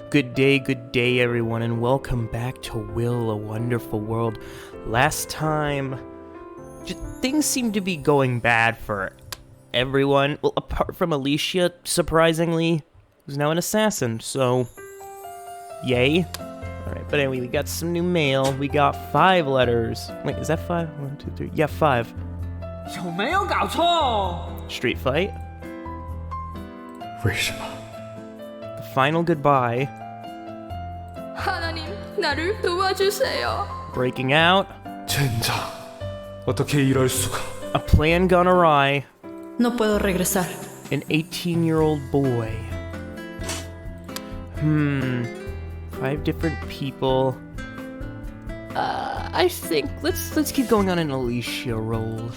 Good day everyone, and welcome back to Will, a Wonderful World. Last time, things seem to be going bad for everyone. Well, apart from Alicia, surprisingly, who's now an assassin, so yay. Alright, but anyway, we got some new mail. We got 5 letters. Wait, is that 5? 1, 2, 3. Yeah, 5. 有没有搞错？ Street fight. 为什么？ The final goodbye. 하나님, 나를 도와주세요. Breaking out. 젠장, 어떻게 이럴 수가? A plan gone awry. No puedo regresar. An 18-year-old boy. 5 different people. I think let's keep going on an Alicia roll.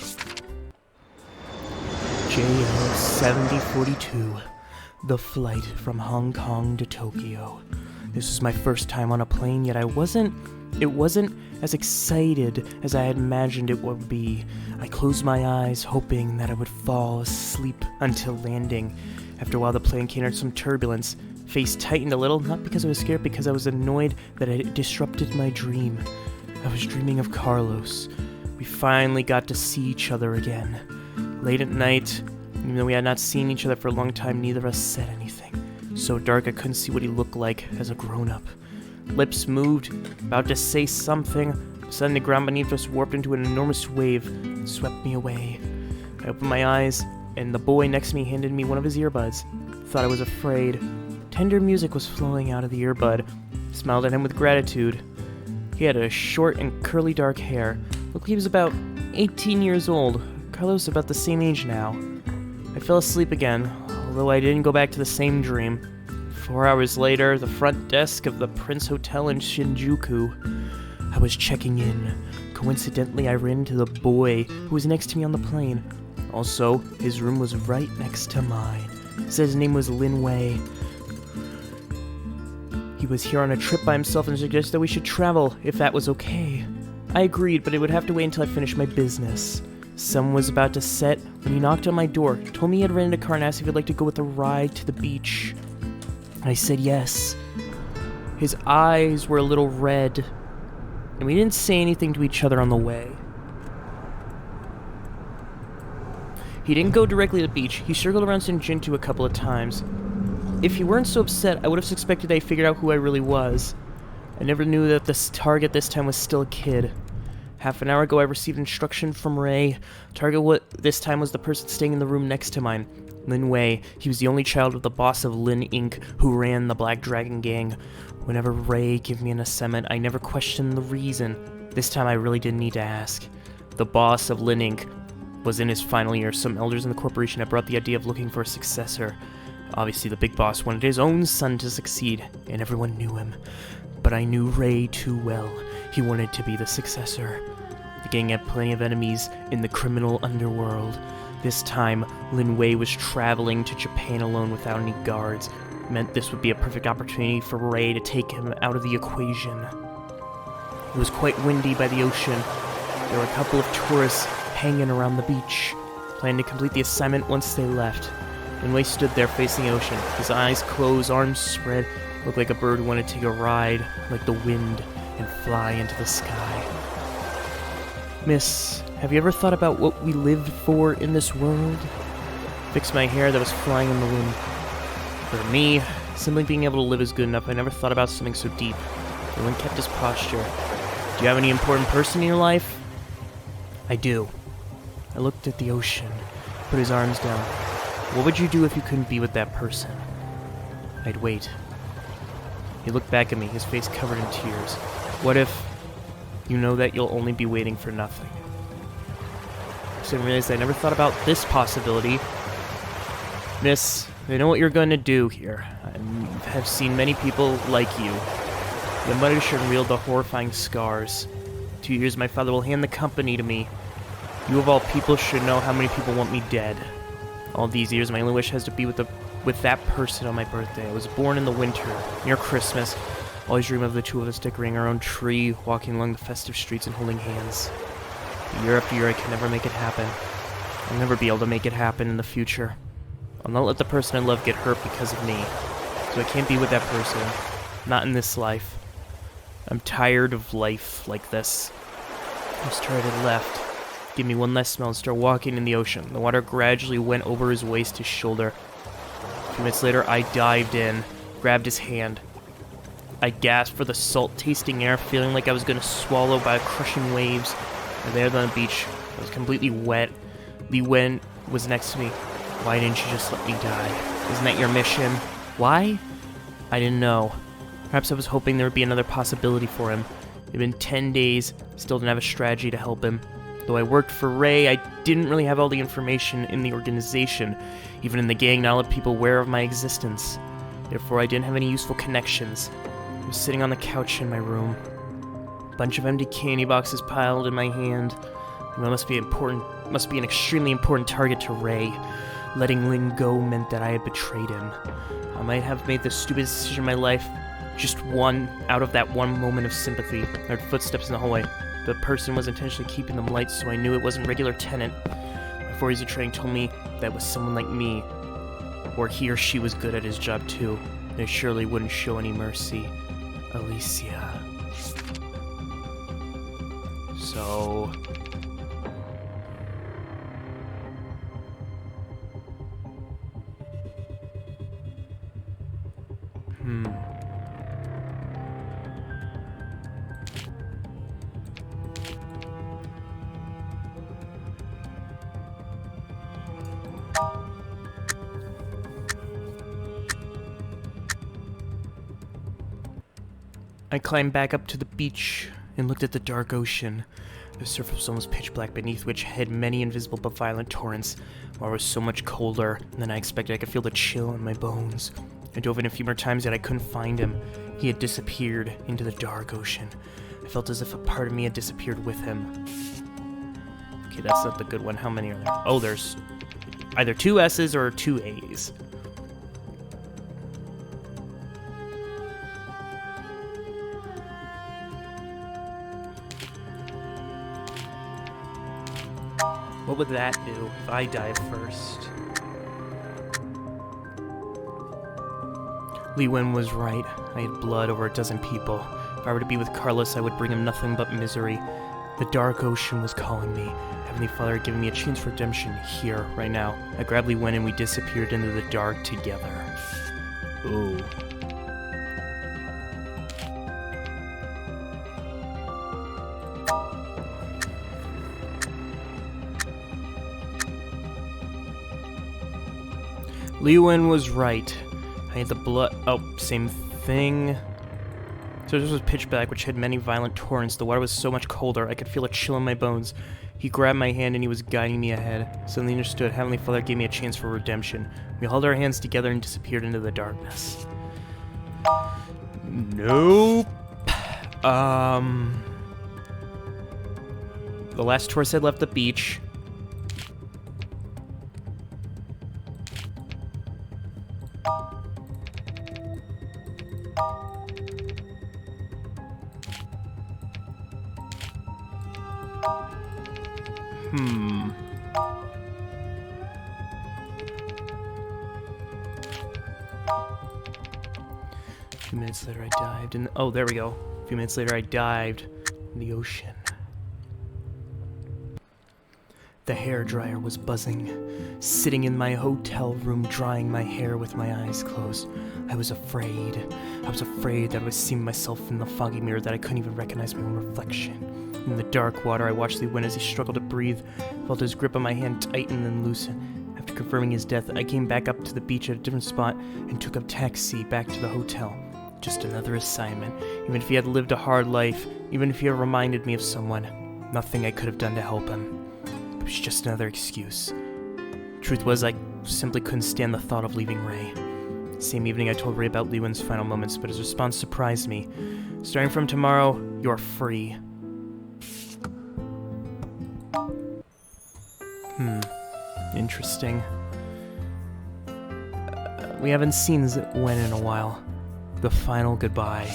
𝐬𝐬-7042. The flight from Hong Kong to Tokyo. This was my first time on a plane, yet it wasn't as excited as I had imagined it would be. I closed my eyes, hoping that I would fall asleep until landing. After a while, the plane encountered some turbulence. Face tightened a little, not because I was scared, because I was annoyed that it disrupted my dream. I was dreaming of Carlos. We finally got to see each other again. Late at night, even though we had not seen each other for a long time, neither of us said anything. So dark I couldn't see what he looked like as a grown-up. Lips moved, about to say something. Suddenly the ground beneath us warped into an enormous wave and swept me away. I opened my eyes, and the boy next to me handed me one of his earbuds. Thought I was afraid. Tender music was flowing out of the earbud. I smiled at him with gratitude. He had a short and curly dark hair. Looked like he was about 18 years old. Carlos about the same age now. I fell asleep again, although I didn't go back to the same dream. 4 hours later, the front desk of the Prince Hotel in Shinjuku. I was checking in. Coincidentally, I ran into the boy who was next to me on the plane. Also, his room was right next to mine. It said his name was Lin Wei. He was here on a trip by himself and suggested that we should travel, if that was okay. I agreed, but it would have to wait until I finished my business. Sun was about to set when he knocked on my door, told me he had rented a car and asked if he'd like to go with a ride to the beach. I said yes. His eyes were a little red, and we didn't say anything to each other on the way. He didn't go directly to the beach. He circled around Shinjuku a couple of times. If he weren't so upset, I would have suspected that he figured out who I really was. I never knew that this target this time was still a kid. Half an hour ago, I received instruction from Ray. Target this time was the person staying in the room next to mine, Lin Wei. He was the only child of the boss of Lin Inc., who ran the Black Dragon Gang. Whenever Ray gave me an assignment, I never questioned the reason. This time, I really didn't need to ask. The boss of Lin Inc. was in his final year. Some elders in the corporation had brought the idea of looking for a successor. Obviously, the big boss wanted his own son to succeed, and everyone knew him. But I knew Ray too well. He wanted to be the successor. The gang had plenty of enemies in the criminal underworld. This time, Lin Wei was traveling to Japan alone without any guards. It meant this would be a perfect opportunity for Ray to take him out of the equation. It was quite windy by the ocean. There were a couple of tourists hanging around the beach, planning to complete the assignment once they left. Lin Wei stood there facing the ocean, his eyes closed, arms spread, looked like a bird who wanted to take a ride like the wind and fly into the sky. Miss, have you ever thought about what we lived for in this world? Fixed my hair that was flying in the wind. For me, simply being able to live is good enough. I never thought about something so deep. Lin kept his posture. Do you have any important person in your life? I do. I looked at the ocean, put his arms down. What would you do if you couldn't be with that person? I'd wait. He looked back at me, his face covered in tears. What if you know that you'll only be waiting for nothing? I didn't realize I never thought about this possibility. Miss, I know what you're going to do here. I have seen many people like you. Your mother should wield the horrifying scars. 2 years my father will hand the company to me. You of all people should know how many people want me dead. All these years, my only wish has to be with that person on my birthday. I was born in the winter, near Christmas. Always dream of the two of us decorating our own tree, walking along the festive streets and holding hands. But year after year, I can never make it happen. I'll never be able to make it happen in the future. I'll not let the person I love get hurt because of me. So I can't be with that person. Not in this life. I'm tired of life like this. I started left. Give me one last smell and start walking in the ocean. The water gradually went over his waist to shoulder. A few minutes later, I dived in, grabbed his hand. I gasped for the salt-tasting air, feeling like I was going to swallow by crushing waves. And there on the beach, I was completely wet. 𝐬𝐬 was next to me. Why didn't you just let me die? Isn't that your mission? Why? I didn't know. Perhaps I was hoping there would be another possibility for him. It had been 10 days, still didn't have a strategy to help him. Though I worked for Ray, I didn't really have all the information in the organization. Even in the gang, not a lot of people aware of my existence. Therefore, I didn't have any useful connections. I was sitting on the couch in my room. A bunch of empty candy boxes piled in my hand. That must be an extremely important target to Ray. Letting Lin go meant that I had betrayed him. I might have made the stupidest decision of my life. Just one out of that one moment of sympathy. I heard footsteps in the hallway. The person was intentionally keeping them light, so I knew it wasn't regular tenant. My 4 years of training told me that it was someone like me. Or he or she was good at his job too. They surely wouldn't show any mercy. Alicia. So... I climbed back up to the beach and looked at the dark ocean. The surface was almost pitch black, beneath which had many invisible but violent torrents. Water was so much colder than I expected. I could feel the chill in my bones. I dove in a few more times, yet I couldn't find him. He had disappeared into the dark ocean. I felt as if a part of me had disappeared with him. Okay, that's not the good one. How many are there? Oh, there's either 2 S's or 2 A's. What would that do if I dive first? 𝐬𝐬 was right. I had blood over a dozen people. If I were to be with Carlos, I would bring him nothing but misery. The dark ocean was calling me. Heavenly Father had given me a chance for redemption here, right now. I grabbed 𝐬𝐬 and we disappeared into the dark together. Ooh. 𝐬𝐬 was right. I had the blood. Oh, same thing. So this was pitch black, which had many violent torrents. The water was so much colder, I could feel a chill in my bones. He grabbed my hand and he was guiding me ahead. Suddenly understood. Heavenly Father gave me a chance for redemption. We held our hands together and disappeared into the darkness. Nope. The last tourist had left the beach. A few minutes later, I dived in. Oh, there we go. A few minutes later, I dived in the ocean. The hairdryer was buzzing. Sitting in my hotel room, drying my hair with my eyes closed. I was afraid. I was afraid that I was seeing myself in the foggy mirror, that I couldn't even recognize my own reflection. In the dark water, I watched 𝐬𝐬 as he struggled to breathe. Felt his grip on my hand tighten and loosen. After confirming his death, I came back up to the beach at a different spot and took a taxi back to the hotel. Just another assignment. Even if he had lived a hard life, even if he had reminded me of someone, nothing I could have done to help him. It was just another excuse. Truth was, I simply couldn't stand the thought of leaving Ray. Same evening, I told Ray about 𝐬𝐬's final moments, but his response surprised me. Starting from tomorrow, you're free. Interesting. We haven't seen 𝐬𝐬 in a while. The final goodbye.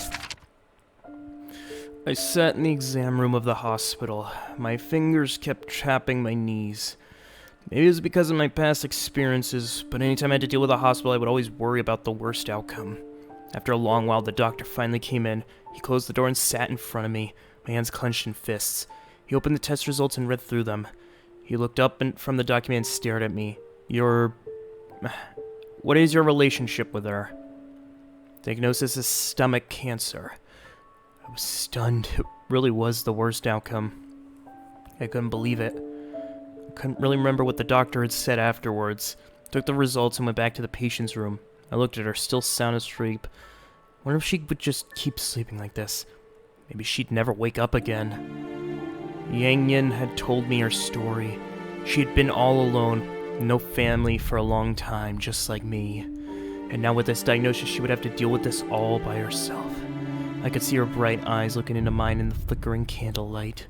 I sat in the exam room of the hospital. My fingers kept tapping my knees. Maybe it was because of my past experiences, but anytime I had to deal with a hospital, I would always worry about the worst outcome. After a long while, the doctor finally came in. He closed the door and sat in front of me, my hands clenched in fists. He opened the test results and read through them. He looked up from the document and stared at me. What is your relationship with her? Diagnosis is stomach cancer. I was stunned. It really was the worst outcome. I couldn't believe it. I couldn't really remember what the doctor had said afterwards. Took the results and went back to the patient's room. I looked at her, still sound asleep. Wonder if she would just keep sleeping like this. Maybe she'd never wake up again. Yang Yin had told me her story. She had been all alone, no family for a long time, just like me. And now with this diagnosis, she would have to deal with this all by herself. I could see her bright eyes looking into mine in the flickering candlelight.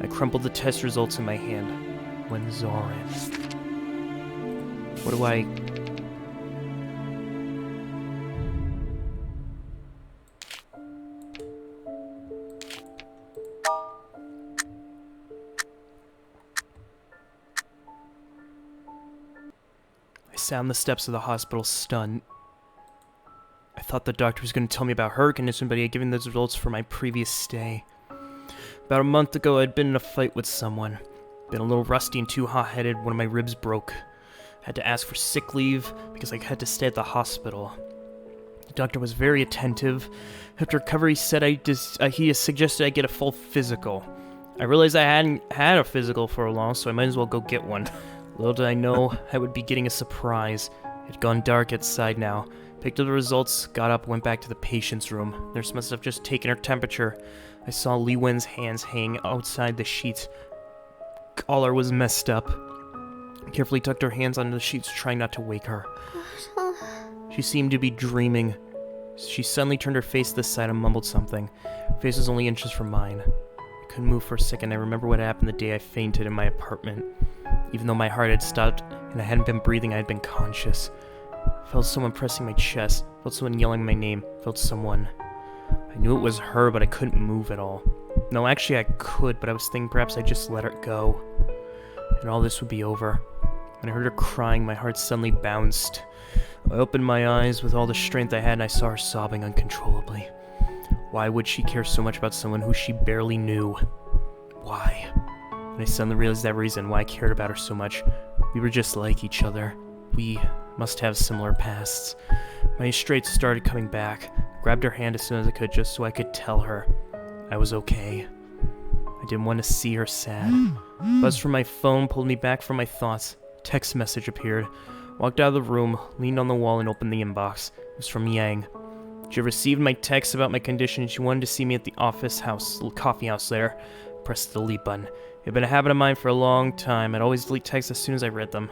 I crumpled the test results in my hand. When Zoran. What do I... I sat on the steps of the hospital, stunned. I thought the doctor was going to tell me about her condition, but he had given those results for my previous stay. About a month ago, I'd been in a fight with someone. Been a little rusty and too hot-headed, one of my ribs broke. Had to ask for sick leave because I had to stay at the hospital. The doctor was very attentive. After recovery, he said he suggested I get a full physical. I realized I hadn't had a physical for a long, so I might as well go get one. Little did I know I would be getting a surprise. It had gone dark outside now. Picked up the results, got up, went back to the patient's room. Nurse must have just taken her temperature. I saw Li Wen's hands hang outside the sheets. Collar was messed up. Carefully tucked her hands under the sheets, trying not to wake her. She seemed to be dreaming. She suddenly turned her face to the side and mumbled something. Her face was only inches from mine. I couldn't move for a second. I remember what happened the day I fainted in my apartment. Even though my heart had stopped and I hadn't been breathing, I had been conscious. I felt someone pressing my chest. Felt someone yelling my name. Felt someone. I knew it was her, but I couldn't move at all. No, actually I could, but I was thinking perhaps I'd just let her go. And all this would be over. When I heard her crying, my heart suddenly bounced. I opened my eyes with all the strength I had and I saw her sobbing uncontrollably. Why would she care so much about someone who she barely knew? Why? And I suddenly realized that reason why I cared about her so much. We were just like each other. We must have similar pasts. My strength started coming back. Grabbed her hand as soon as I could, just so I could tell her I was okay. I didn't want to see her sad. Buzz from my phone pulled me back from my thoughts. Text message appeared. Walked out of the room, leaned on the wall, and opened the inbox. It was from Yang. She had received my text about my condition and she wanted to see me at the coffee house there. Pressed the delete button. It had been a habit of mine for a long time. I'd always delete texts as soon as I read them.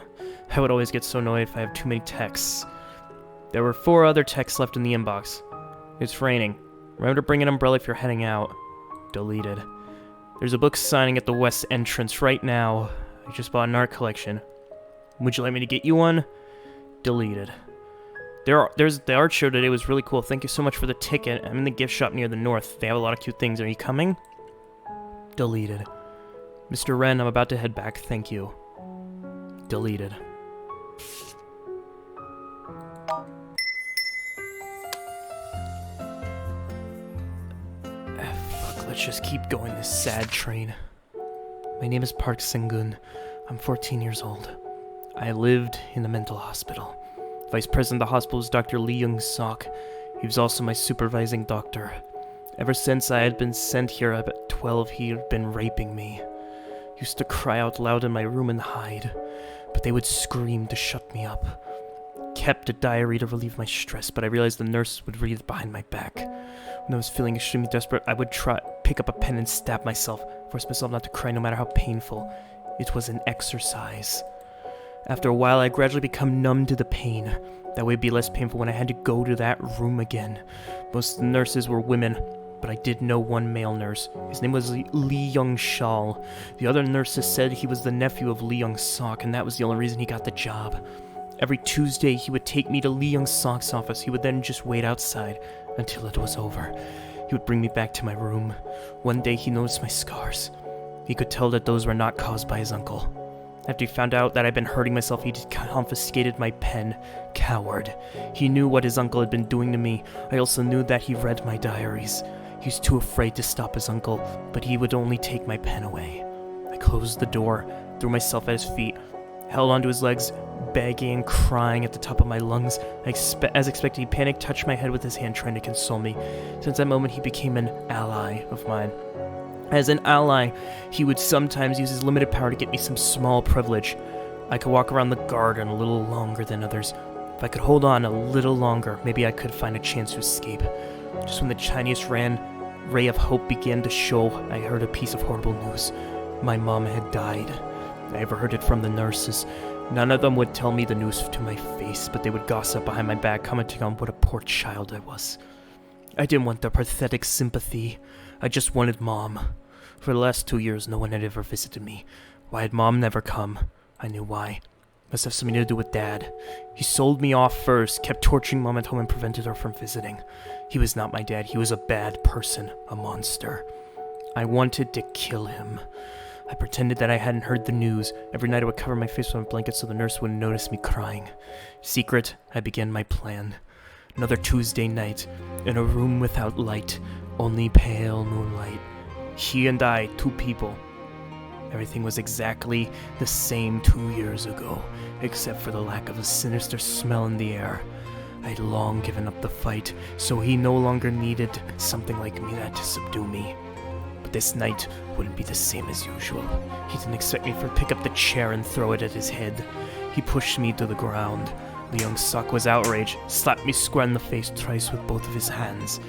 I would always get so annoyed if I have too many texts. There were 4 other texts left in the inbox. It's raining. Remember to bring an umbrella if you're heading out. Deleted. There's a book signing at the west entrance right now. I just bought an art collection. Would you like me to get you one? Deleted. There's the art show today was really cool. Thank you so much for the ticket. I'm in the gift shop near the north. They have a lot of cute things. Are you coming? Deleted. Mr. Ren, I'm about to head back. Thank you. Deleted. Fuck, let's just keep going this sad train. My name is Park Seung-gun. I'm 14 years old. I lived in the mental hospital. Vice president of the hospital was Dr. Lee Young-sok. He was also my supervising doctor. Ever since I had been sent here at 12, he had been raping me. He used to cry out loud in my room and hide, but they would scream to shut me up. Kept a diary to relieve my stress, but I realized the nurse would read it behind my back. When I was feeling extremely desperate, I would pick up a pen and stab myself, force myself not to cry no matter how painful. It was an exercise. After a while, I gradually become numb to the pain. That way it'd be less painful when I had to go to that room again. Most of the nurses were women, but I did know one male nurse. His name was Lee Young-shal. The other nurses said he was the nephew of Lee Young-sok, and that was the only reason he got the job. Every Tuesday, he would take me to Lee Young-sok's office. He would then just wait outside until it was over. He would bring me back to my room. One day, he noticed my scars. He could tell that those were not caused by his uncle. After he found out that I'd been hurting myself, he confiscated my pen. Coward. He knew what his uncle had been doing to me. I also knew that he read my diaries. He was too afraid to stop his uncle, but he would only take my pen away. I closed the door, threw myself at his feet, held onto his legs, begging and crying at the top of my lungs. As expected, he panicked, touched my head with his hand, trying to console me. Since that moment, he became an ally of mine. As an ally, he would sometimes use his limited power to get me some small privilege. I could walk around the garden a little longer than others. If I could hold on a little longer, maybe I could find a chance to escape. Just when the tiniest ray of hope began to show, I heard a piece of horrible news. My mom had died. I overheard it from the nurses. None of them would tell me the news to my face, but they would gossip behind my back, commenting on what a poor child I was. I didn't want their pathetic sympathy. I just wanted Mom. For the last 2 years, no one had ever visited me. Why had Mom never come? I knew why. Must have something to do with Dad. He sold me off first, kept torturing Mom at home, and prevented her from visiting. He was not my dad. He was a bad person, a monster. I wanted to kill him. I pretended that I hadn't heard the news. Every night I would cover my face with a blanket so the nurse wouldn't notice me crying. Secret, I began my plan. Another Tuesday night, in a room without light, only pale moonlight. He and I, 2 people. Everything was exactly the same 2 years ago, except for the lack of a sinister smell in the air. I'd long given up the fight, so he no longer needed something like me that to subdue me. But this night wouldn't be the same as usual. He didn't expect me to pick up the chair and throw it at his head. He pushed me to the ground. 𝐬𝐬𝐧'𝐭 was outraged, slapped me square in the face thrice with both of his hands.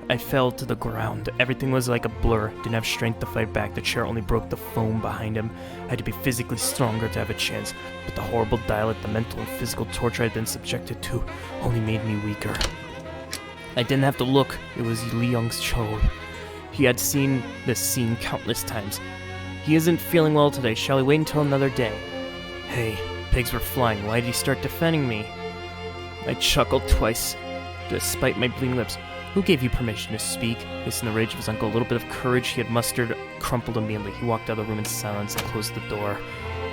I fell to the ground. Everything was like a blur. Didn't have strength to fight back. The chair only broke the foam behind him. I had to be physically stronger to have a chance, but the horrible dialect, the mental and physical torture I'd been subjected to, only made me weaker. I didn't have to look. It was 𝐬𝐬𝐧'𝐭. He had seen this scene countless times. He isn't feeling well today. Shall we wait until another day? Hey, pigs were flying. Why did he start defending me? I chuckled twice, despite my bleeding lips. Who gave you permission to speak? Facing the rage of his uncle, a little bit of courage he had mustered crumpled immediately. He walked out of the room in silence and closed the door.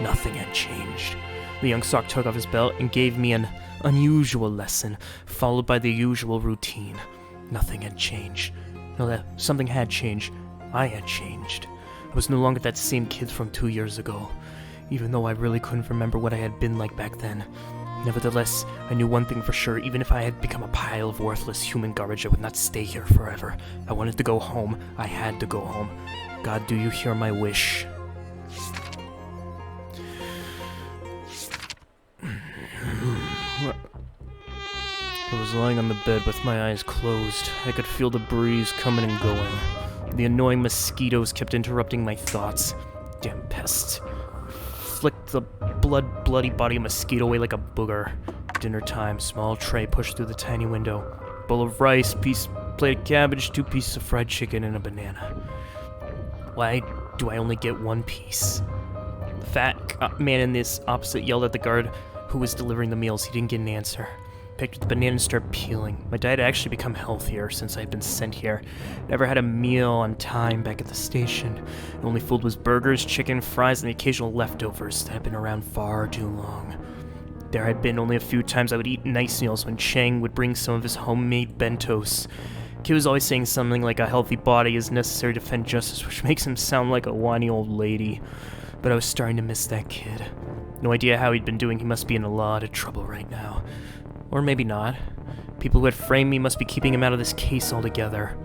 Nothing had changed. 𝐬𝐬𝐧'𝐭 took off his belt and gave me an unusual lesson, followed by the usual routine. Nothing had changed. No, that something had changed. I had changed. I was no longer that same kid from 2 years ago, even though I really couldn't remember what I had been like back then. Nevertheless, I knew one thing for sure. Even if I had become a pile of worthless human garbage, I would not stay here forever. I wanted to go home. I had to go home. God, do you hear my wish? I was lying on the bed with my eyes closed. I could feel the breeze coming and going. The annoying mosquitoes kept interrupting my thoughts. Damn pests. Flicked the bloody body of mosquito away like a booger. Dinner time. Small tray pushed through the tiny window. Bowl of rice, plate of cabbage, 2 pieces of fried chicken, and a banana. Why do I only get 1 piece? The fat man in this opposite yelled at the guard who was delivering the meals. He didn't get an answer. Picked up the banana and started peeling. My diet had actually become healthier since I had been sent here. Never had a meal on time back at the station. The only food was burgers, chicken, fries, and the occasional leftovers that had been around far too long. There had been only a few times I would eat nice meals when Chang would bring some of his homemade bentos. Kid was always saying something like a healthy body is necessary to defend justice, which makes him sound like a whiny old lady. But I was starting to miss that kid. No idea how he'd been doing. He must be in a lot of trouble right now. Or maybe not. People who had framed me must be keeping him out of this case altogether.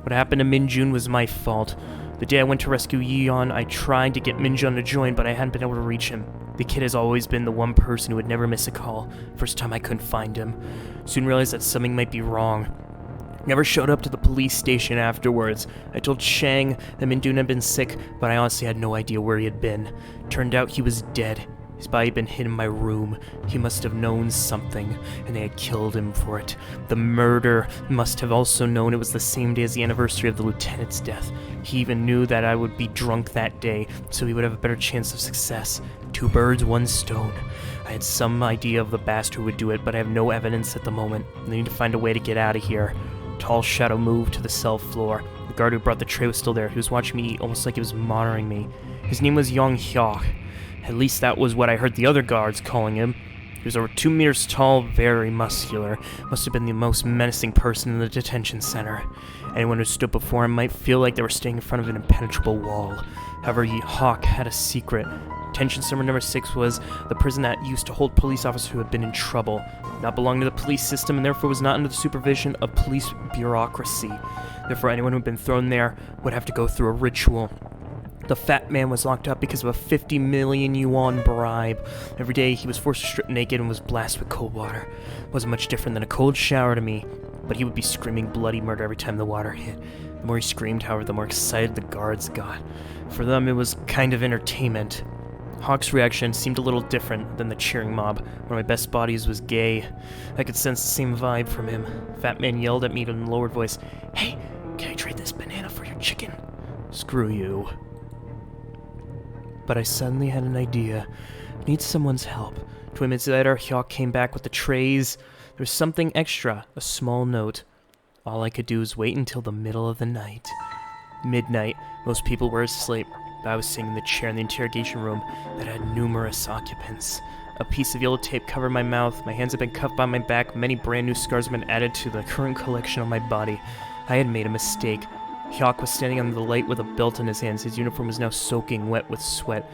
What happened to Minjun was my fault. The day I went to rescue Yeon, I tried to get Minjun to join, but I hadn't been able to reach him. The kid has always been the one person who would never miss a call. First time I couldn't find him. Soon realized that something might be wrong. Never showed up to the police station afterwards. I told Chang that Minjun had been sick, but I honestly had no idea where he had been. Turned out he was dead. His body had been hid in my room. He must have known something, and they had killed him for it. The murderer must have also known it was the same day as the anniversary of the lieutenant's death. He even knew that I would be drunk that day, so he would have a better chance of success. 2 birds, 1 stone. I had some idea of the bastard who would do it, but I have no evidence at the moment. I need to find a way to get out of here. Tall shadow moved to the cell floor. The guard who brought the tray was still there. He was watching me eat, almost like he was monitoring me. His name was Yong Hyuk. At least that was what I heard the other guards calling him. He was over 2 meters tall, very muscular. Must have been the most menacing person in the detention center. Anyone who stood before him might feel like they were standing in front of an impenetrable wall. However, Hawk had a secret. Detention center number 6 was the prison that used to hold police officers who had been in trouble, not belonged to the police system, and therefore was not under the supervision of police bureaucracy. Therefore, anyone who had been thrown there would have to go through a ritual. The fat man was locked up because of a 50 million yuan bribe. Every day he was forced to strip naked and was blasted with cold water. It wasn't much different than a cold shower to me, but he would be screaming bloody murder every time the water hit. The more he screamed, however, the more excited the guards got. For them, it was kind of entertainment. Hawk's reaction seemed a little different than the cheering mob. One of my best buddies was gay. I could sense the same vibe from him. Fat man yelled at me in a lowered voice, "Hey, can I trade this banana for your chicken?" "Screw you." But I suddenly had an idea. I need someone's help. 20 minutes later, Hawk came back with the trays. There was something extra, a small note. All I could do was wait until the middle of the night. Midnight, most people were asleep. I was sitting in the chair in the interrogation room that had numerous occupants. A piece of yellow tape covered my mouth, my hands had been cuffed behind my back, many brand new scars had been added to the current collection on my body. I had made a mistake. Hawk was standing under the light with a belt in his hands. His uniform was now soaking wet with sweat.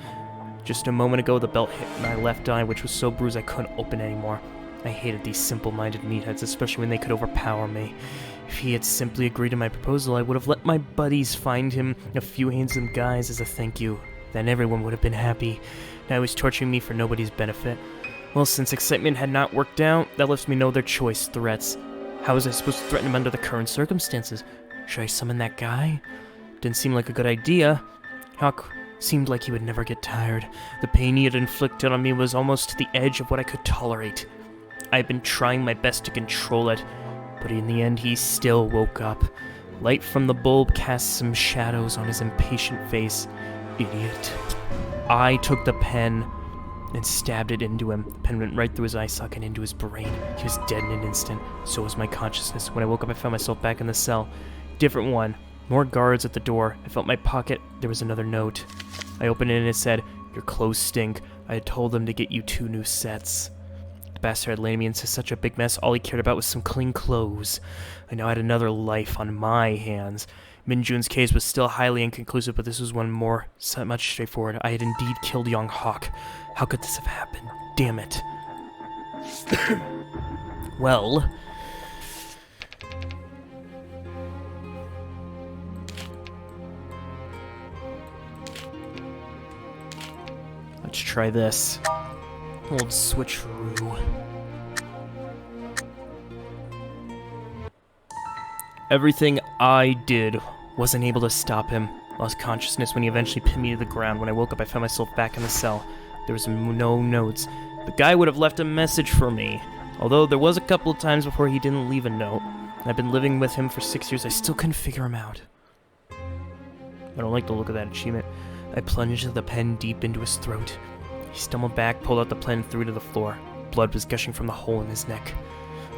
Just a moment ago, the belt hit my left eye, which was so bruised I couldn't open anymore. I hated these simple-minded meatheads, especially when they could overpower me. If he had simply agreed to my proposal, I would have let my buddies find him a few handsome guys as a thank you. Then everyone would have been happy. Now he was torturing me for nobody's benefit. Well, since excitement had not worked out, that left me no other choice: threats. How was I supposed to threaten him under the current circumstances? Should I summon that guy? Didn't seem like a good idea. Hawk seemed like he would never get tired. The pain he had inflicted on me was almost to the edge of what I could tolerate. I had been trying my best to control it, but in the end he still woke up. Light from the bulb cast some shadows on his impatient face. Idiot. I took the pen and stabbed it into him. The pen went right through his eye socket and into his brain. He was dead in an instant. So was my consciousness. When I woke up, I found myself back in the cell. Different one. More guards at the door. I felt my pocket. There was another note. I opened it and it said, "Your clothes stink. I had told them to get you 2 new sets." The bastard had landed me into such a big mess, all he cared about was some clean clothes. I now had another life on my hands. Minjun's case was still highly inconclusive, but this was one more, so much straightforward. I had indeed killed young Hawk. How could this have happened? Damn it. Well... let's try this. Old switcheroo. Everything I did wasn't able to stop him. Lost consciousness when he eventually pinned me to the ground. When I woke up, I found myself back in the cell. There was no notes. The guy would have left a message for me. Although there was a couple of times before he didn't leave a note. I've been living with him for 6 years. I still couldn't figure him out. I don't like the look of that achievement. I plunged the pen deep into his throat. He stumbled back, pulled out the pen, and threw it to the floor. Blood was gushing from the hole in his neck.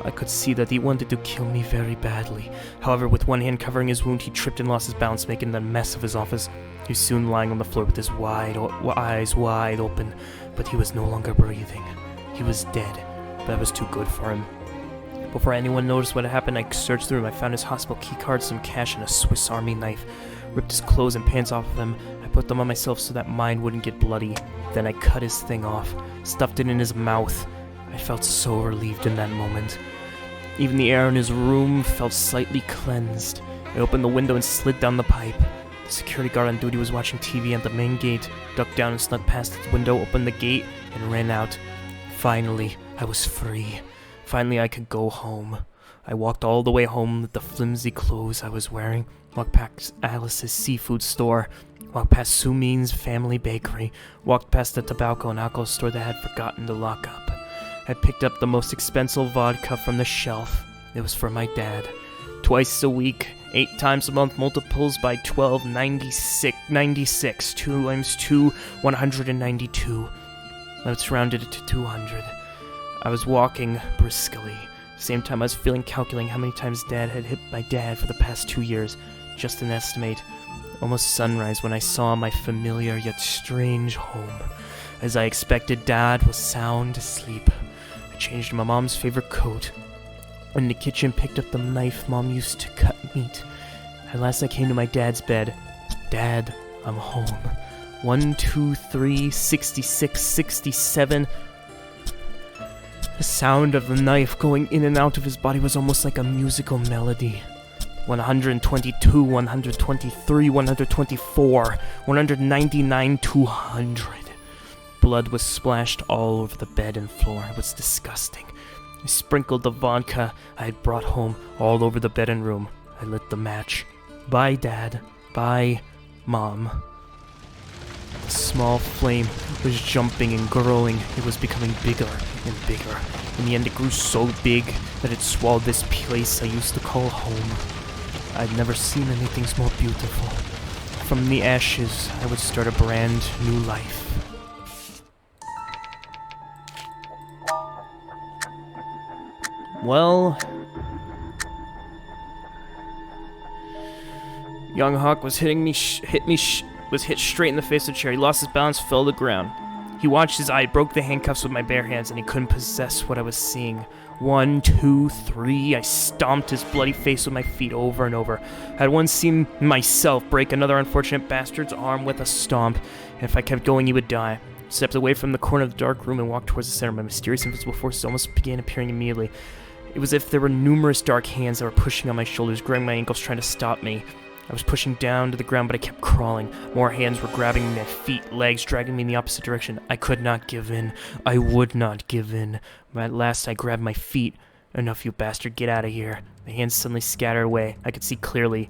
I could see that he wanted to kill me very badly. However, with one hand covering his wound, he tripped and lost his balance, making the mess of his office. He was soon lying on the floor with his eyes wide open, but he was no longer breathing. He was dead, but that was too good for him. Before anyone noticed what had happened, I searched through him. I found his hospital keycard, some cash, and a Swiss Army knife. Ripped his clothes and pants off of him. I put them on myself so that mine wouldn't get bloody. Then I cut his thing off, stuffed it in his mouth. I felt so relieved in that moment. Even the air in his room felt slightly cleansed. I opened the window and slid down the pipe. The security guard on duty was watching TV at the main gate, ducked down and snuck past the window, opened the gate, and ran out. Finally, I was free. Finally, I could go home. I walked all the way home with the flimsy clothes I was wearing, walked past Alice's seafood store, walked past Sumin's family bakery, walked past the tobacco and alcohol store that I had forgotten to lock up. I picked up the most expensive vodka from the shelf. It was for my dad. Twice a week, 8 times a month, multiples by 12, 96. 2 times 2, 192. Let's round it to 200. I was walking briskly. Same time I was calculating how many times Dad had hit my dad for the past 2 years. Just an estimate. Almost sunrise when I saw my familiar yet strange home. As I expected, Dad was sound asleep. I changed my mom's favorite coat. Went in the kitchen, picked up the knife Mom used to cut meat. At last I came to my dad's bed. Dad, I'm home. 1, 2, 3, 66, 67. The sound of the knife going in and out of his body was almost like a musical melody. 122, 123, 124, 199, 200. Blood was splashed all over the bed and floor. It was disgusting. I sprinkled the vodka I had brought home all over the bed and room. I lit the match. Bye, Dad. Bye, Mom. The small flame was jumping and growing. It was becoming bigger and bigger. In the end, it grew so big that it swallowed this place I used to call home. I'd never seen anything more beautiful. From the ashes, I would start a brand new life. Well, young Hawk was was hit straight in the face with a chair. He lost his balance, fell to the ground. He watched his eye, broke the handcuffs with my bare hands, and he couldn't possess what I was seeing. 1, 2, 3, I stomped his bloody face with my feet over and over. I had once seen myself break another unfortunate bastard's arm with a stomp, and if I kept going, he would die. Stepped away from the corner of the dark room and walked towards the center. My mysterious invisible forces almost began appearing immediately. It was as if there were numerous dark hands that were pushing on my shoulders, grabbing my ankles, trying to stop me. I was pushing down to the ground, but I kept crawling. More hands were grabbing my feet, legs, dragging me in the opposite direction. I could not give in. I would not give in. But at last I grabbed my feet. Enough, you bastard, get out of here. The hands suddenly scattered away. I could see clearly.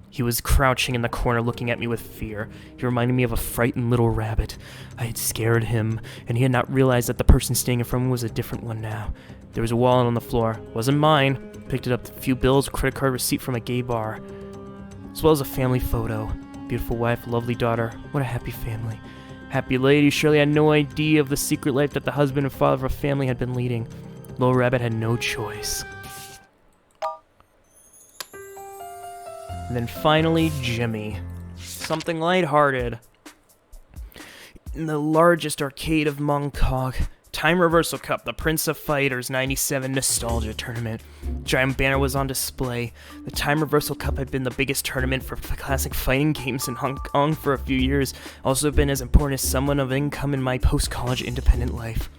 He was crouching in the corner, looking at me with fear. He reminded me of a frightened little rabbit. I had scared him, and he had not realized that the person standing in front of me was a different one now. There was a wallet on the floor. It wasn't mine. Picked it up, a few bills, a credit card receipt from a gay bar, as well as a family photo. Beautiful wife, lovely daughter. What a happy family. Happy lady surely had no idea of the secret life that the husband and father of a family had been leading. Little Rabbit had no choice. And then finally, Jimmy. Something lighthearted. In the largest arcade of Mongkok, Time Reversal Cup, the Prince of Fighters 97 Nostalgia Tournament. Giant banner was on display. The Time Reversal Cup had been the biggest tournament for classic fighting games in Hong Kong for a few years, also been as important as someone of income in my post-college independent life.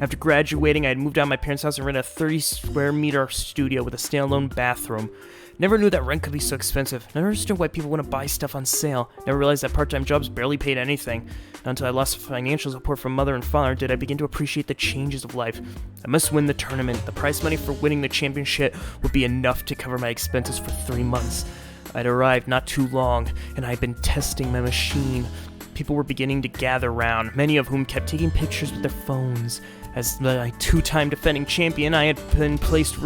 After graduating, I had moved out of my parents' house and rented a 30-square-meter studio with a standalone bathroom. Never knew that rent could be so expensive. Never understood why people wouldn't buy stuff on sale. Never realized that part-time jobs barely paid anything. Not until I lost financial support from mother and father did I begin to appreciate the changes of life. I must win the tournament. The prize money for winning the championship would be enough to cover my expenses for 3 months. I'd arrived not too long, and I had been testing my machine. People were beginning to gather round, many of whom kept taking pictures with their phones. As the two-time defending champion, I had been placed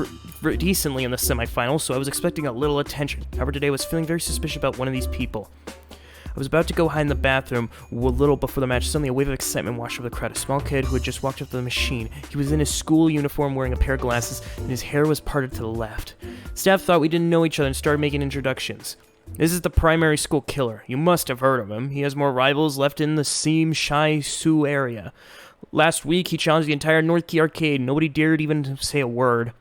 decently in the semifinals, so I was expecting a little attention. However, today I was feeling very suspicious about one of these people. I was about to go hide in the bathroom a little before the match. Suddenly, a wave of excitement washed over the crowd. A small kid who had just walked up to the machine. He was in his school uniform, wearing a pair of glasses, and his hair was parted to the left. Staff thought we didn't know each other and started making introductions. This is the primary school killer. You must have heard of him. He has more rivals left in the Seam Shai Su area. Last week, he challenged the entire North Key arcade. Nobody dared even say a word.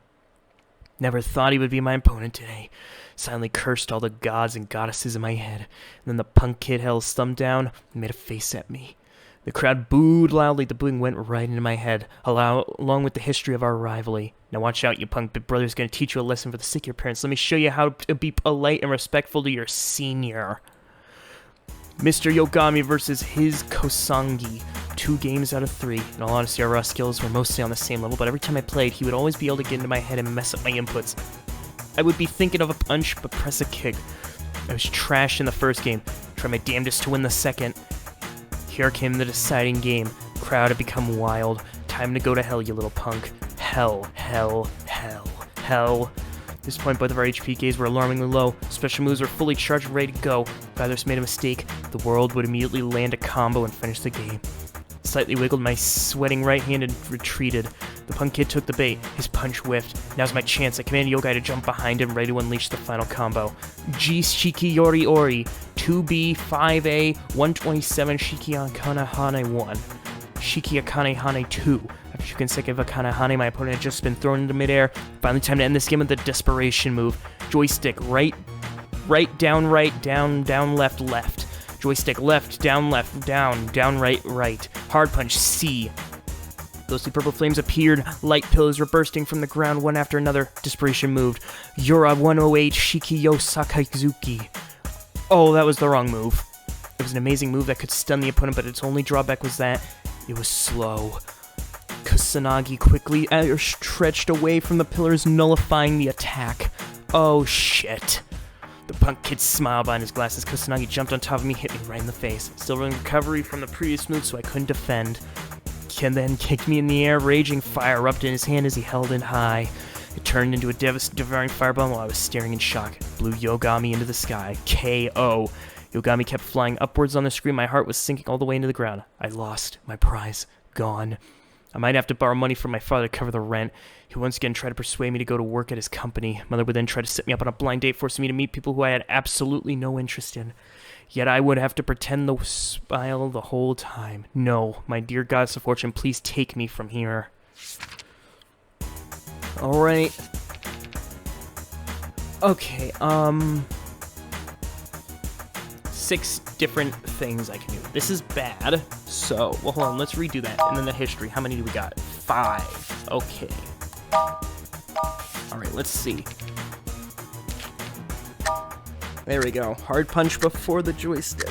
Never thought he would be my opponent today. Silently cursed all the gods and goddesses in my head. And then the punk kid held his thumb down and made a face at me. The crowd booed loudly. The booing went right into my head, along with the history of our rivalry. Now watch out, you punk. Big Brother's going to teach you a lesson for the sake of your parents. Let me show you how to be polite and respectful to your senior. Mr. Yogami versus his Kosangi. 2 games out of 3. In all honesty, our raw skills were mostly on the same level, but every time I played, he would always be able to get into my head and mess up my inputs. I would be thinking of a punch, but press a kick. I was trash in the first game. Tried my damnedest to win the second. Here came the deciding game. Crowd had become wild. Time to go to hell, you little punk. Hell, hell, hell, hell. At this point, both of our HP gauges were alarmingly low. Special moves were fully charged and ready to go. If either made a mistake, the world would immediately land a combo and finish the game. Slightly wiggled my sweating right hand and retreated. The punk kid took the bait. His punch whiffed. Now's my chance. I commanded Yogai to jump behind him, ready to unleash the final combo. G Shiki Yori Ori. 2B, 5A, 127 Shiki Akana Hane 1. Shiki Akane Hane 2. After 2 consecutive Akane Hane, my opponent had just been thrown into midair. Finally time to end this game with the desperation move. Joystick, right, down, left, left. Joystick, left, down, right. Hard punch, C. Ghostly purple flames appeared. Light pillars were bursting from the ground, one after another. Desperation moved. Yura 108 Shikiyo Sakaizuki. Oh, that was the wrong move. It was an amazing move that could stun the opponent, but its only drawback was that it was slow. Kusanagi quickly stretched away from the pillars, nullifying the attack. Oh, shit. The punk kid smiled behind his glasses. Kusanagi jumped on top of me, hit me right in the face. Still in recovery from the previous move, so I couldn't defend. Ken then kicked me in the air. Raging fire erupted in his hand as he held it high. It turned into a devouring firebomb while I was staring in shock. It blew Yogami into the sky. KO. Yogami kept flying upwards on the screen. My heart was sinking all the way into the ground. I lost. My prize. Gone. I might have to borrow money from my father to cover the rent. He once again tried to persuade me to go to work at his company. Mother would then try to set me up on a blind date, forcing me to meet people who I had absolutely no interest in. Yet I would have to pretend to smile the whole time. No, my dear goddess of fortune, please take me from here. Alright. Okay, 6 different things I can do. This is bad, so, well, hold on, let's redo that. And then the history. How many do we got? 5. Okay. Alright, let's see. There we go. Hard punch before the joystick.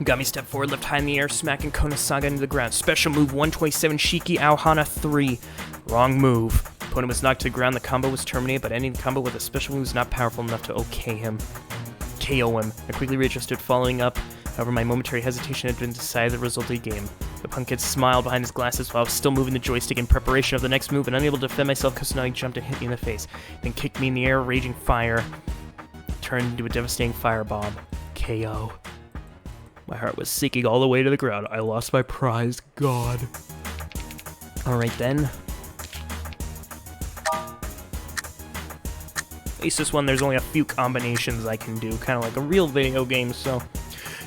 Got me step forward, left high in the air, smacking Konosaga into the ground. Special move 127 Shiki Aohana 3. Wrong move. Opponent was knocked to the ground. The combo was terminated, but ending the combo with a special move was not powerful enough to KO him. I quickly readjusted, following up. However, my momentary hesitation had been decided the result of the game. The punk kid smiled behind his glasses while I was still moving the joystick in preparation of the next move, and unable to defend myself, Kusanagi jumped and hit me in the face, then kicked me in the air. Raging fire turned into a devastating firebomb. KO. My heart was sinking all the way to the ground. I lost my prize. God. Alright then. At least this one, there's only a few combinations I can do, kind of like a real video game, so...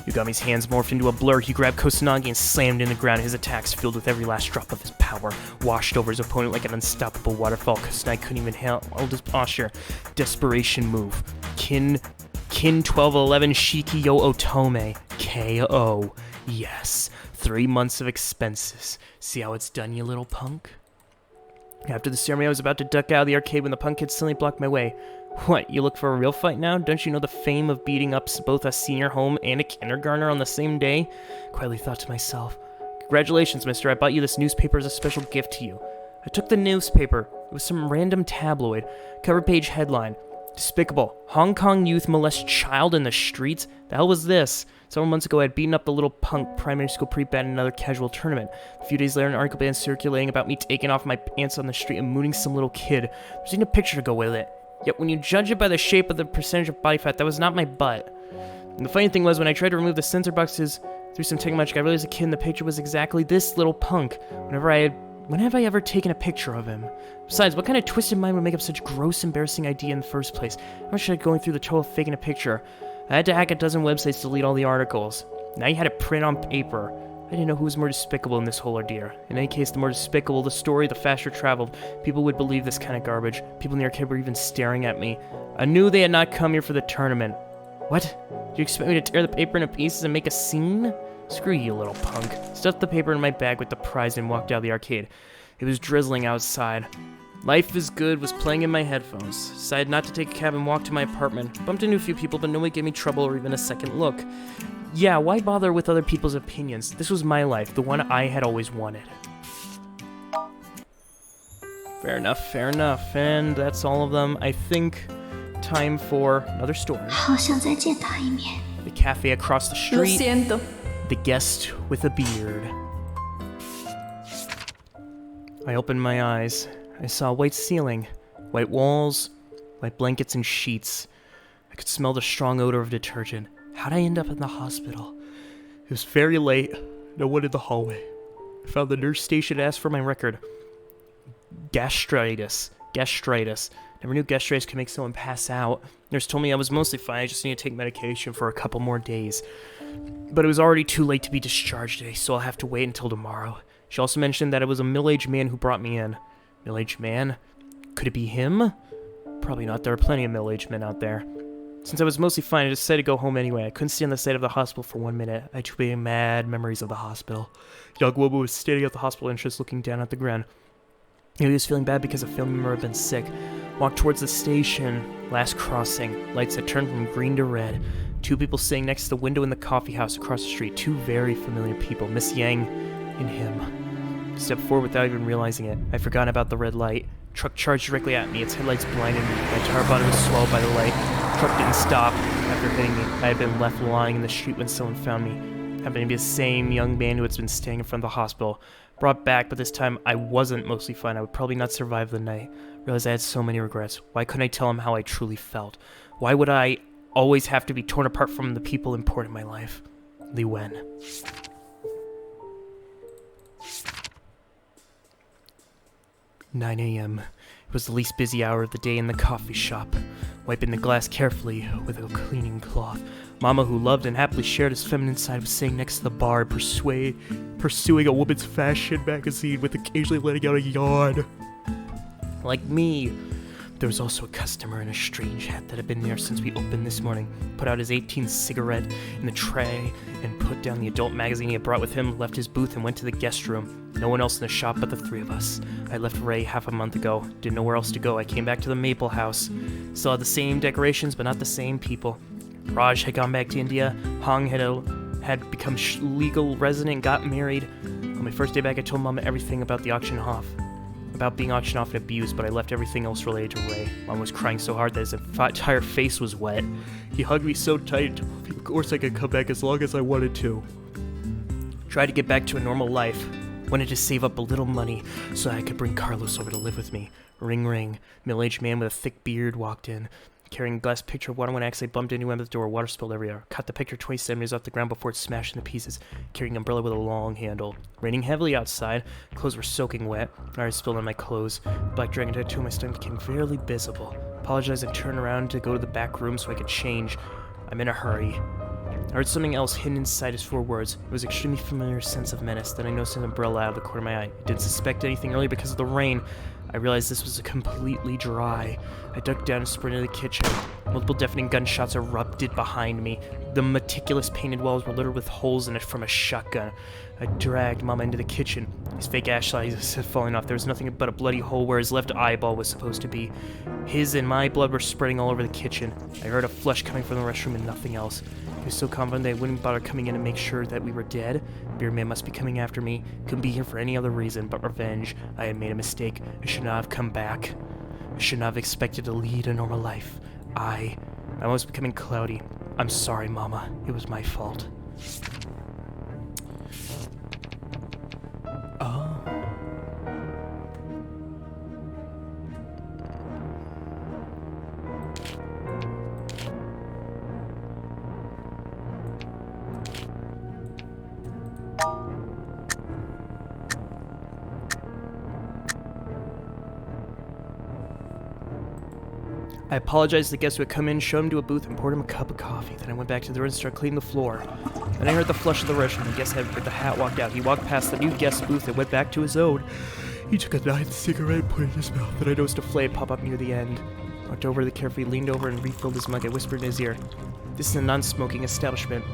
Yugami's hands morphed into a blur. He grabbed Kusanagi and slammed in the ground. His attacks, filled with every last drop of his power, washed over his opponent like an unstoppable waterfall. Kusanagi couldn't even hold his posture. Desperation move. Kin 1211 Shikiyo Otome. KO. Yes. 3 months of expenses. See how it's done, you little punk? After the ceremony, I was about to duck out of the arcade when the punk kid suddenly blocked my way. What, you look for a real fight now? Don't you know the fame of beating up both a senior home and a kindergartner on the same day? Quietly thought to myself. Congratulations, mister. I bought you this newspaper as a special gift to you. I took the newspaper. It was some random tabloid. Cover page headline. Despicable. Hong Kong youth molest child in the streets? The hell was this? Several months ago, I had beaten up the little punk primary school pre-bat in another casual tournament. A few days later, an article began circulating about me taking off my pants on the street and mooning some little kid. There's even a picture to go with it. Yet when you judge it by the shape of the percentage of body fat, that was not my butt. And the funny thing was, when I tried to remove the censor boxes through some technology, I realized the kid in the picture was exactly this little punk. When have I ever taken a picture of him? Besides, what kind of twisted mind would make up such gross, embarrassing idea in the first place? How much should I going through the trouble of faking a picture? I had to hack a dozen websites to delete all the articles. Now you had to print on paper. I didn't know who was more despicable in this whole ordeal. In any case, the more despicable the story, the faster it traveled. People would believe this kind of garbage. People in the arcade were even staring at me. I knew they had not come here for the tournament. What? Do you expect me to tear the paper into pieces and make a scene? Screw you, little punk. Stuffed the paper in my bag with the prize and walked out of the arcade. It was drizzling outside. Life is Good was playing in my headphones. Decided not to take a cab and walk to my apartment. Bumped into a few people, but nobody gave me trouble or even a second look. Yeah, why bother with other people's opinions? This was my life, the one I had always wanted. Fair enough, and that's all of them. I think time for another story. 好想再见他一面。 The cafe across the Lo street. siento. The guest with a beard. I opened my eyes. I saw a white ceiling, white walls, white blankets and sheets. I could smell the strong odor of detergent. How'd I end up in the hospital? It was very late. No one in the hallway. I found the nurse station and asked for my record. Gastritis. Never knew gastritis could make someone pass out. Nurse told me I was mostly fine. I just need to take medication for a couple more days. But it was already too late to be discharged today, so I'll have to wait until tomorrow. She also mentioned that it was a middle-aged man who brought me in. Middle-aged man? Could it be him? Probably not. There are plenty of middle-aged men out there. Since I was mostly fine, I decided to go home anyway. I couldn't stand the sight of the hospital for 1 minute. I had too many mad memories of the hospital. Young woman was standing at the hospital entrance looking down at the ground. He was feeling bad because a family member had been sick. Walked towards the station. Last crossing. Lights had turned from green to red. 2 people sitting next to the window in the coffee house across the street. 2 very familiar people, Miss Yang and him. Stepped forward without even realizing it. I'd forgotten about the red light. Truck charged directly at me. Its headlights blinded me. My tire body was swallowed by the light. Truck didn't stop after hitting me. I had been left lying in the street when someone found me. Happened to be the same young man who had been staying in front of the hospital. Brought back, but this time I wasn't mostly fine. I would probably not survive the night. Realized I had so many regrets. Why couldn't I tell him how I truly felt? Why would I always have to be torn apart from the people important in my life? Li Wen. "9 a.m. It was the least busy hour of the day in the coffee shop. Wiping the glass carefully with a cleaning cloth. Mama, who loved and happily shared his feminine side, was sitting next to the bar, pursuing a woman's fashion magazine with occasionally letting out a yawn. Like me. There was also a customer in a strange hat that had been there since we opened this morning. Put out his 18th cigarette in the tray and put down the adult magazine he had brought with him, left his booth and went to the guest room. No one else in the shop but the 3 of us. I left Ray half a month ago. Didn't know where else to go. I came back to the Maple House. Still had the same decorations, but not the same people. Raj had gone back to India. Hong had become legal resident and got married. On my first day back, I told Mama everything about the auction off. About being auctioned off and abused, but I left everything else related to Ray. Mom was crying so hard that his entire face was wet. He hugged me so tight, of course I could come back as long as I wanted to. Tried to get back to a normal life. Wanted to save up a little money so I could bring Carlos over to live with me. Ring ring. Middle-aged man with a thick beard walked in. Carrying a glass pitcher of water when I accidentally bumped into him at the door. Water spilled everywhere. Cut the picture 20 centimeters off the ground before it smashed into pieces. Carrying an umbrella with a long handle. Raining heavily outside. Clothes were soaking wet. I already spilled on my clothes. Black dragon tattoo on my stomach became barely visible. Apologized and turned around to go to the back room so I could change. I'm in a hurry. I heard something else hidden inside his 4 words. It was an extremely familiar sense of menace. Then I noticed an umbrella out of the corner of my eye. I didn't suspect anything earlier because of the rain. I realized this was completely dry. I ducked down and sprinted to the kitchen. Multiple deafening gunshots erupted behind me. The meticulous painted walls were littered with holes in it from a shotgun. I dragged Mama into the kitchen. His fake ash eyes had fallen off. There was nothing but a bloody hole where his left eyeball was supposed to be. His and my blood were spreading all over the kitchen. I heard a flush coming from the restroom and nothing else. He was so confident that I wouldn't bother coming in to make sure that we were dead. Beer man must be coming after me. Couldn't be here for any other reason but revenge. I had made a mistake. I should not have come back. I should not have expected to lead a normal life. I was becoming cloudy. I'm sorry, Mama. It was my fault. Oh. I apologized to the guest who had come in, showed him to a booth, and poured him a cup of coffee. Then I went back to the room and started cleaning the floor. Then I heard the flush of the restroom. The guest had with the hat walked out. He walked past the new guest's booth and went back to his own. He took a 9th cigarette and put it in his mouth. Then I noticed a flame pop up near the end. Walked over to the carefully, leaned over and refilled his mug. I whispered in his ear, "This is a non-smoking establishment."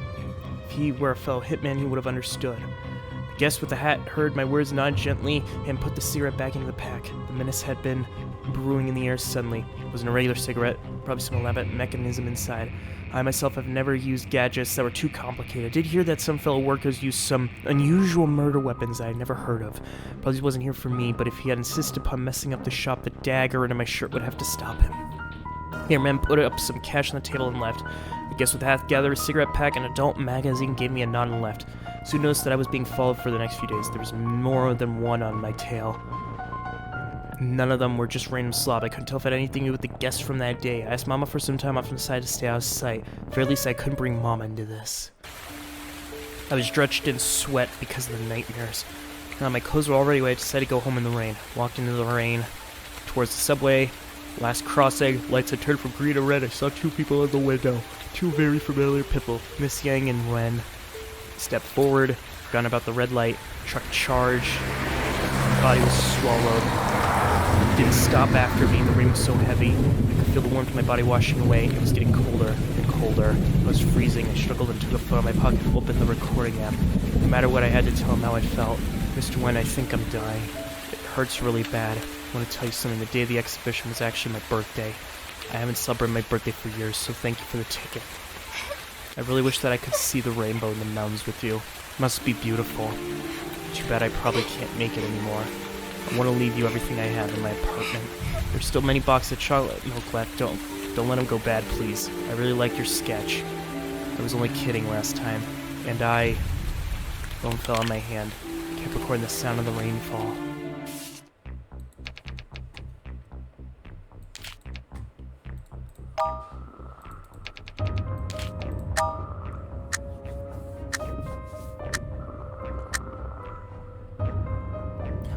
If he were a fellow hitman, he would have understood. The guest with the hat heard my words, nodded gently, and put the cigarette back into the pack. The menace had been brewing in the air suddenly. It wasn't a regular cigarette, probably some elaborate mechanism inside. I myself have never used gadgets that were too complicated. I did hear that some fellow workers used some unusual murder weapons I had never heard of. Probably wasn't here for me, but if he had insisted upon messing up the shop, the dagger under my shirt would have to stop him. Here, man put up some cash on the table and left. The guest with the hat gathered a cigarette pack and an adult magazine, gave me a nod and left. Soon noticed that I was being followed for the next few days. There was more than one on my tail. None of them were just random slob. I couldn't tell if it had anything to do with the guests from that day. I asked Mama for some time off on the side to stay out of sight. At the very least, I couldn't bring Mama into this. I was drenched in sweat because of the nightmares. Now my clothes were already wet. I decided to go home in the rain. Walked into the rain towards the subway. Last crossing, lights had turned from green to red. I saw 2 people in the window. 2 very familiar people, Miss Yang and Wen. Stepped forward, gun about the red light, truck charged. My body was swallowed. It didn't stop after me. The rain was so heavy. I could feel the warmth of my body washing away. It was getting colder and colder. I was freezing. I struggled and took a phone out of my pocket and opened the recording app. No matter what, I had to tell him how I felt. Mr. Wen, I think I'm dying. It hurts really bad. I want to tell you something. The day of the exhibition was actually my birthday. I haven't celebrated my birthday for years, so thank you for the ticket. I really wish that I could see the rainbow in the mountains with you. It must be beautiful. Too bad I probably can't make it anymore. I want to leave you everything I have in my apartment. There's still many boxes of chocolate milk left. Don't let them go bad, please. I really like your sketch. I was only kidding last time. And phone fell on my hand. I kept recording the sound of the rainfall.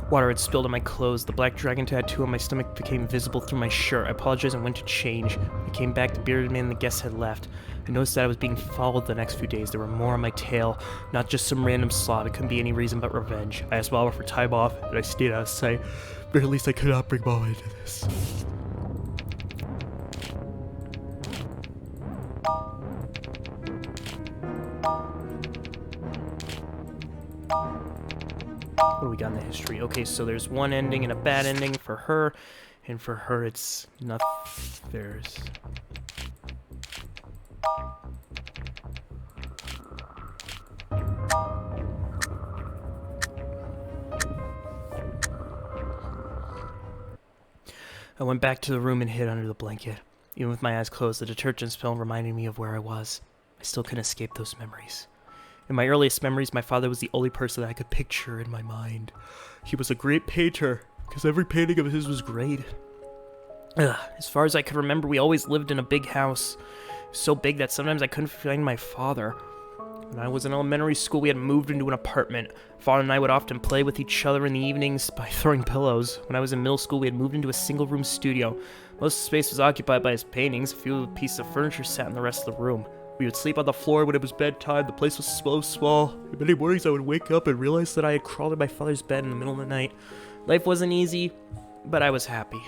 Water had spilled on my clothes. The black dragon tattoo on my stomach became visible through my shirt. I apologized and went to change. I came back, the bearded man and the guests had left. I noticed that I was being followed the next few days. There were more on my tail, not just some random slob. It couldn't be any reason but revenge. I asked Baba for time off, and I stayed out of sight. But at least I could not bring Mama into this. What do we got in the history? Okay, so there's one ending and a bad ending for her, and for her it's nothing. There's... I went back to the room and hid under the blanket. Even with my eyes closed, the detergent smell reminded me of where I was. I still couldn't escape those memories. In my earliest memories, my father was the only person that I could picture in my mind. He was a great painter, because every painting of his was great. As far as I could remember, we always lived in a big house. So big that sometimes I couldn't find my father. When I was in elementary school, we had moved into an apartment. Father and I would often play with each other in the evenings by throwing pillows. When I was in middle school, we had moved into a single-room studio. Most of the space was occupied by his paintings. A few pieces of furniture sat in the rest of the room. We would sleep on the floor when it was bedtime. The place was so small. Many mornings I would wake up and realize that I had crawled in my father's bed in the middle of the night. Life wasn't easy, but I was happy.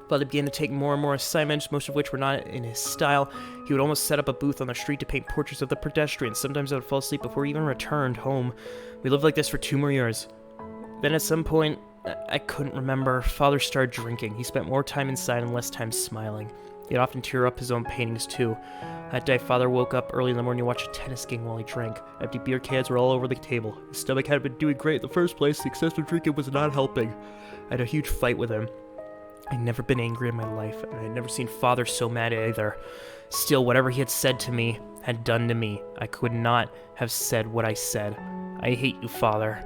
Father began to take more and more assignments, most of which were not in his style. He would almost set up a booth on the street to paint portraits of the pedestrians. Sometimes I would fall asleep before he even returned home. We lived like this for 2 more years. Then at some point, I couldn't remember, Father started drinking. He spent more time inside and less time smiling. He'd often tear up his own paintings too. That day, Father woke up early in the morning to watch a tennis game while he drank. Empty beer cans were all over the table. His stomach had been doing great in the first place. The excessive drinking was not helping. I had a huge fight with him. I'd never been angry in my life, and I'd never seen Father so mad either. Still, whatever he had said to me had done to me. I could not have said what I said. I hate you, Father.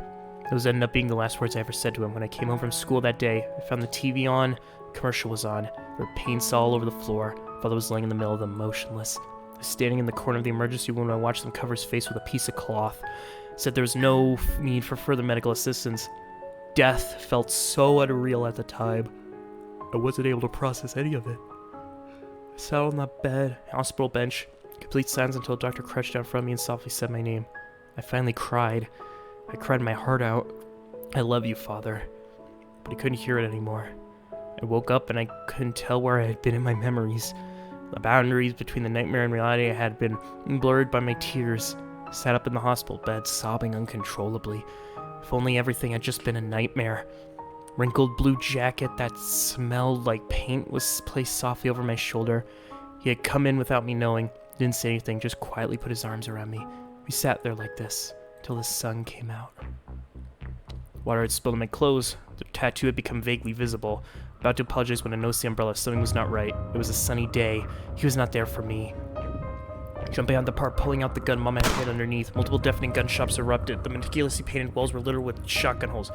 Those ended up being the last words I ever said to him. When I came home from school that day, I found the TV on, the commercial was on. There were paints all over the floor. Father was laying in the middle of them, motionless. I was standing in the corner of the emergency room when I watched them cover his face with a piece of cloth. Said there was no need for further medical assistance. Death felt so unreal at the time. I wasn't able to process any of it. I sat on that bed, hospital bench, complete silence until a doctor crouched down in front of me and softly said my name. I finally cried. I cried my heart out. I love you, Father. But I couldn't hear it anymore. I woke up and I couldn't tell where I had been in my memories. The boundaries between the nightmare and reality had been blurred by my tears. I sat up in the hospital bed, sobbing uncontrollably. If only everything had just been a nightmare. Wrinkled blue jacket that smelled like paint was placed softly over my shoulder. He had come in without me knowing, didn't say anything, just quietly put his arms around me. We sat there like this, till the sun came out. Water had spilled on my clothes. The tattoo had become vaguely visible. About to apologize when I noticed the umbrella. Something was not right. It was a sunny day. He was not there for me. Jumping out the park, pulling out the gun Mama had hid underneath. Multiple deafening gunshots erupted. The meticulously painted walls were littered with shotgun holes.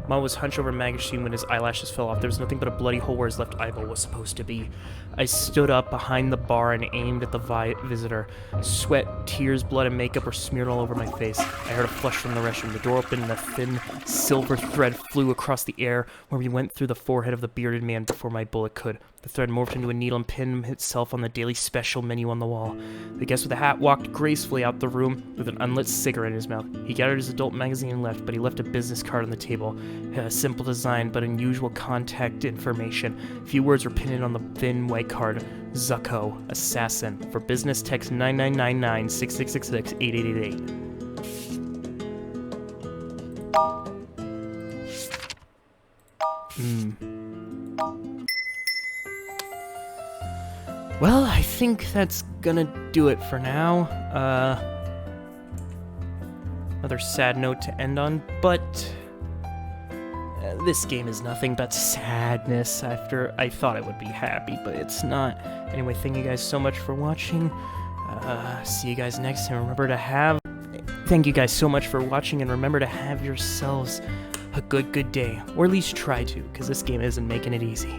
Mama was hunched over a magazine when his eyelashes fell off. There was nothing but a bloody hole where his left eyeball was supposed to be. I stood up behind the bar and aimed at the visitor. Sweat, tears, blood, and makeup were smeared all over my face. I heard a flush from the restroom. The door opened and a thin silver thread flew across the air where we went through the forehead of the bearded man before my bullet could. The thread morphed into a needle and pinned itself on the daily special menu on the wall. The guest with a hat walked gracefully out the room with an unlit cigarette in his mouth. He gathered his adult magazine and left, but he left a business card on the table. It had a simple design, but unusual contact information. A few words were pinned on the thin white card. 𝐬𝐬𝐧'𝐭, assassin. For business, text 9999-6666-8888. Well, I think that's gonna do it for now. Another sad note to end on, but this game is nothing but sadness after I thought I would be happy, but it's not. Anyway, thank you guys so much for watching. See you guys next time. Thank you guys so much for watching, and remember to have yourselves a good day. Or at least try to, because this game isn't making it easy.